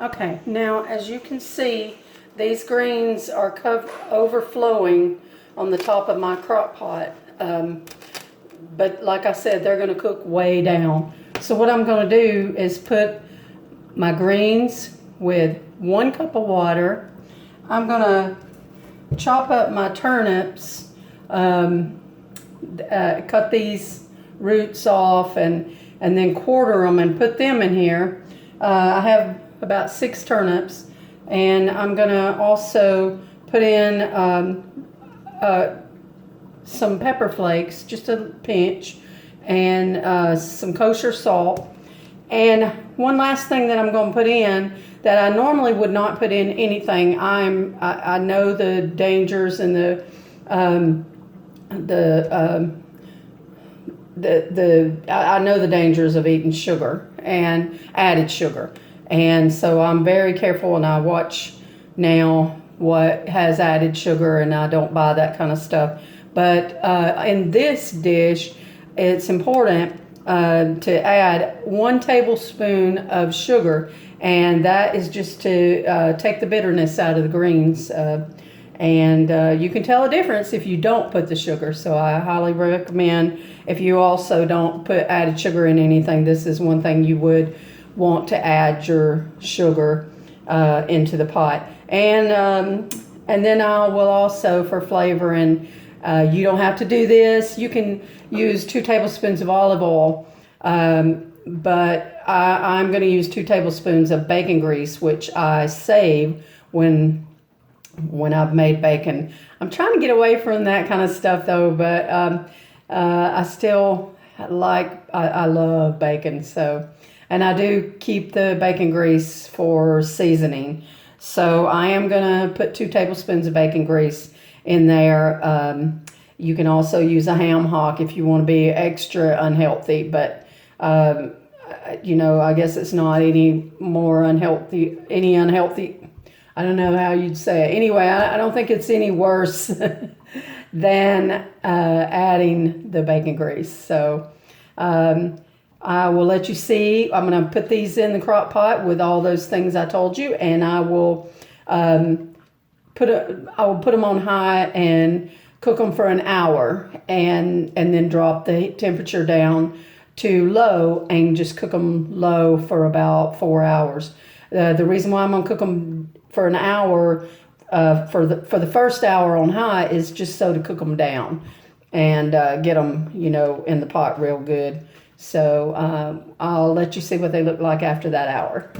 Okay, now as you can see, these greens are overflowing on the top of my crock pot. But like I said, they're going to cook way down. So what I'm going to do is put my greens with 1 cup of water. I'm going to chop up my turnips, cut these roots off and then quarter them and put them in here. I have about 6 turnips, and I'm going to also put in some pepper flakes, just a pinch, and some kosher salt. And one last thing that I'm going to put in that I normally would not put in anything. I know the dangers and I know the dangers of eating sugar and added sugar, and so I'm very careful, and I watch now what has added sugar, and I don't buy that kind of stuff. But in this dish, it's important to add 1 tablespoon of sugar, and that is just to take the bitterness out of the greens. And you can tell a difference if you don't put the sugar. So I highly recommend, if you also don't put added sugar in anything, this is one thing you would want to add your sugar into the pot. And then I will also, for flavor, and you don't have to do this, you can use 2 tablespoons of olive oil, but I'm going to use 2 tablespoons of bacon grease, which I save when I've made bacon. I'm trying to get away from that kind of stuff though, but I still I love bacon. So, and I do keep the bacon grease for seasoning. So I am going to put 2 tablespoons of bacon grease in there. You can also use a ham hock if you want to be extra unhealthy, but I guess it's not any more unhealthy, I don't know how you'd say it. Anyway, I don't think it's any worse than adding the bacon grease. So I will let you see. I'm going to put these in the crock pot with all those things I told you, and I will put them on high and cook them for an hour, and then drop the temperature down to low and just cook them low for about 4 hours. The reason why I'm going to cook them for an hour, for the first hour on high, is just so to cook them down and get them, in the pot real good. So I'll let you see what they look like after that hour.